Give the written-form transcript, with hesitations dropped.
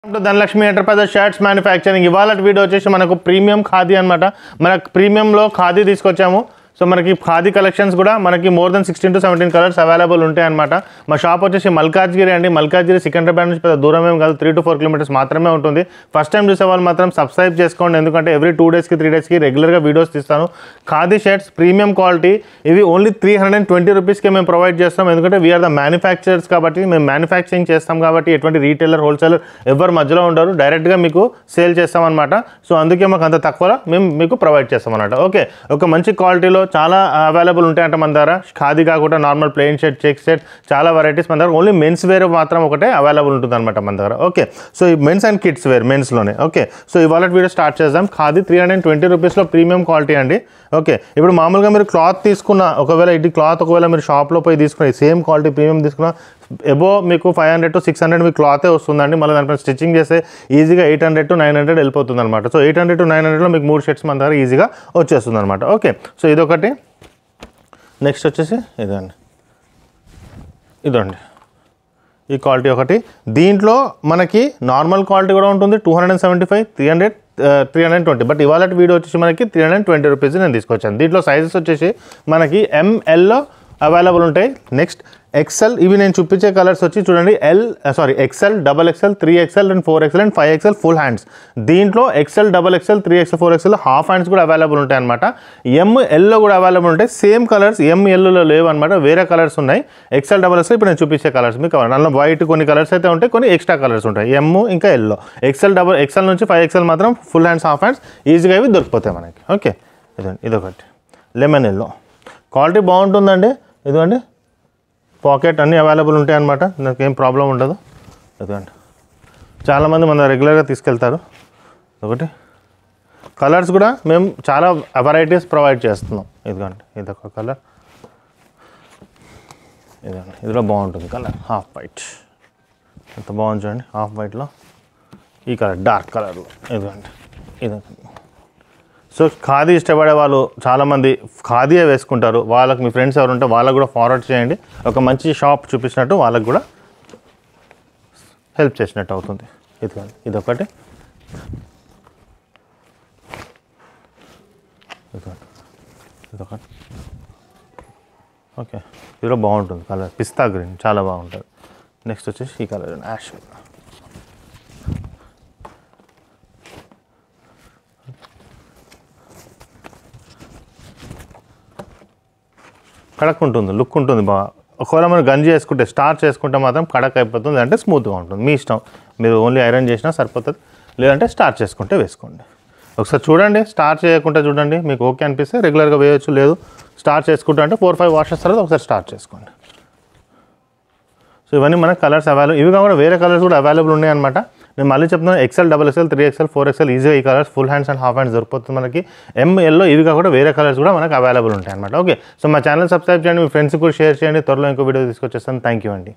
Dhanalakshmi enterprises shirts manufacturing ఇవాళ video వచ్చేసి మనకు ప్రీమియం ఖాదీ అనమాట. మనకు ప్రీమియంలో ఖాదీ తీసుకొచ్చాము. సో మనకి ఖాదీ కలెక్షన్స్ కూడా మనకి more than 16 to 17 colours available ఉంటాయి అనమాట. మా షాప్ వచ్చేసి మల్కాజ్గిరి అండి. మల్కాజ్గిరి సికింద్రాబాద్ నుంచి పెద్ద దూరం ఏం కాదు, 3 to 4 కిలోమీటర్స్ మాత్రమే ఉంటుంది. ఫస్ట్ టైం చూసే వాళ్ళు మాత్రం సబ్స్క్రైబ్ చేసుకోండి, ఎందుకంటే ఎవ్రీ 2 days కి 3 days కి రెగ్యులర్గా వీడియోస్ తీస్తాను. ఖాదీ షర్ట్స్ ప్రీమియం క్వాలిటీ, ఇవి ఓన్లీ 320 రూపీస్కే మేము ప్రొవైడ్ చేస్తాం. ఎందుకంటే వీఆర్ ద మ్యానుఫ్యాక్చరర్స్ కాబట్టి, మేము మ్యానుఫ్యాక్చరింగ్ చేస్తాం కాబట్టి ఎటువంటి రీటైలర్ హోల్సేలర్ ఎవరు మధ్యలో ఉండరు, డైరెక్ట్గా మీకు సేల్ చేస్తాం అనమాట. సో అందుకే మాకు అంత తక్కువలో మేము మీకు ప్రొవైడ్ చేస్తాం అనమాట. ఓకే, ఒక మంచి క్వాలిటీలో చాలా అవైలబుల్ ఉంటాయంట మన దగ్గర. ఖాదీ కాకుండా normal plain shirt, check shirt, చాలా వెరైటీస్ మన దగ్గర. ఓన్లీ మెన్స్ వేర్ మాత్రం ఒకటే అవైలబుల్ ఉంటుంది అనమాట మన దగ్గర. ఓకే, సో ఈ మెన్స్ అండ్ కిడ్స్ వేర్ మెన్స్లోనే. ఓకే, సో ఇవాళ వీడియో స్టార్ట్ చేద్దాం. ఖాదీ 320 రూపీస్లో ప్రీమియం క్వాలిటీ అండి. ఓకే, ఇప్పుడు మామూలుగా మీరు క్లాత్ తీసుకున్న, ఒకవేళ ఇది క్లాత్ ఒకవేళ మీరు షాప్లో పోయి తీసుకున్న సేమ్ క్వాలిటీ ప్రీమియం తీసుకున్న ఎబో మీకు 500 to 600 మీకు క్లాతే వస్తుందండి. మళ్ళీ దానిపైన స్టిచ్చింగ్ చేస్తే ఈజీగా 800 to 900 వెళ్ళిపోతుంది అనమాట. సో 800 to 900లో మీకు 3 షర్ట్స్ మన దగ్గర ఈజీగా వచ్చేస్తుంది అనమాట. ఓకే, సో ఇదొకటి. నెక్స్ట్ వచ్చేసి ఇదండి, ఈ క్వాలిటీ ఒకటి. దీంట్లో మనకి నార్మల్ క్వాలిటీ కూడా ఉంటుంది, 275, 300, 320. బట్ ఇవాళ వీడియో వచ్చేసి మనకి 320 రూపీస్ నేను తీసుకొచ్చాను. దీంట్లో సైజెస్ వచ్చేసి మనకి MLలో అవైలబుల్ ఉంటాయి. నెక్స్ట్ XL, ఇవి నేను చూపించే కలర్స్ వచ్చి చూడండి, XL, XXL, 3XL and 4XL and 5XL full hands. దీంట్లో XL, XXL, 3XL, 4XL half hands కూడా అవైలబుల్ ఉంటాయి అనమాట. MLలో కూడా అవైలబుల్ ఉంటాయి. సేమ్ కలర్స్ MLలో లేవు అనమాట, వేరే కలర్స్ ఉన్నాయి. XL, XXL ఇప్పుడు నేను చూపించే కలర్స్ మీకు కావాలి. అందులో వైట్ కొన్ని కలర్స్ అయితే ఉంటాయి, కొన్ని ఎక్స్ట్రా కలర్స్ ఉంటాయి M ఇంకా Lలో. XL నుంచి 5XL మాత్రం ఫుల్ హ్యాండ్స్, హాఫ్ హ్యాండ్స్ ఈజీగా ఇవి దొరికిపోతాయి మనకి. ఓకే, ఇదొకటి లెమన్ ఎల్లో క్వాలిటీ బాగుంటుందండి. ఇదిగోండి, పాకెట్ అన్నీ అవైలబుల్ ఉంటాయి అన్నమాట, నాకు ఏం ప్రాబ్లం ఉండదు. ఇదిగోండి, చాలామంది మన రెగ్యులర్గా తీసుకెళ్తారు. ఒకటి కలర్స్ కూడా మేము చాలా వెరైటీస్ ప్రొవైడ్ చేస్తున్నాం. ఇదిగోండి, ఇదొక కలర్, ఇదిగోండి, ఇదిలో బాగుంటుంది కలర్ హాఫ్ వైట్. ఎంత బాగుంది చూడండి, హాఫ్ వైట్లో ఈ కలర్ డార్క్ కలర్లో. ఇదిగోండి, ఇదొకటి. సో ఖాదీ ఇష్టపడే వాళ్ళు చాలామంది ఖాదీయే వేసుకుంటారు. వాళ్ళకి మీ ఫ్రెండ్స్ ఎవరు ఉంటే వాళ్ళకు కూడా ఫార్వర్డ్ చేయండి. ఒక మంచి షాప్ చూపించినట్టు వాళ్ళకు కూడా హెల్ప్ చేసినట్టు అవుతుంది. ఇదొకటి, ఓకే, ఇదిలో బాగుంటుంది కలర్, పిస్తా గ్రీన్ చాలా బాగుంటుంది. నెక్స్ట్ వచ్చేసి ఈ కలర్ యాష్. కడక్ ఉంటుంది, లుక్ ఉంటుంది బాగా. ఒకవేళ మనం గంజి వేసుకుంటే, స్టార్చ్ చేసుకుంటే మాత్రం కడక్ అయిపోతుంది, అంటే స్మూత్గా ఉంటుంది. మీ ఇష్టం, మీరు ఓన్లీ ఐరన్ చేసినా సరిపోతుంది, లేదంటే స్టార్చ్ చేసుకుంటే వేసుకోండి. ఒకసారి చూడండి, స్టార్చ్ చేయకుంటే చూడండి, మీకు ఓకే అనిపిస్తే రెగ్యులర్గా వేయచ్చు. లేదు స్టార్చ్ చేసుకుంటా అంటే 4-5 వాషెస్ తర్వాత ఒకసారి స్టార్ట్ చేసుకోండి. సో ఇవన్నీ మనకు కలర్స్ అవైలబుల్. ఇవి కాకుండా వేరే కలర్స్ కూడా అవైలబుల్ ఉన్నాయి అనమాట. నేను మళ్ళీ చెప్తున్నాను, XL, XXL, 3XL, 4XL ఈజీగా ఈ colours full hands and half hands దొరికిపోతుంది మనకి. MLలో ఇవి కాకుండా వేరే కలర్స్ కూడా మనకు అవైలబుల్ ఉంటాయి అనమాట. ఓకే, సో మా ఛానల్ సబ్స్క్రైబ్ చేయండి, మీ ఫ్రెండ్స్కి కూడా షేర్ చేయండి. త్వరలో ఇంకో వీడియో తీసుకొచ్చేస్తాను. థ్యాంక్ యూ అండి.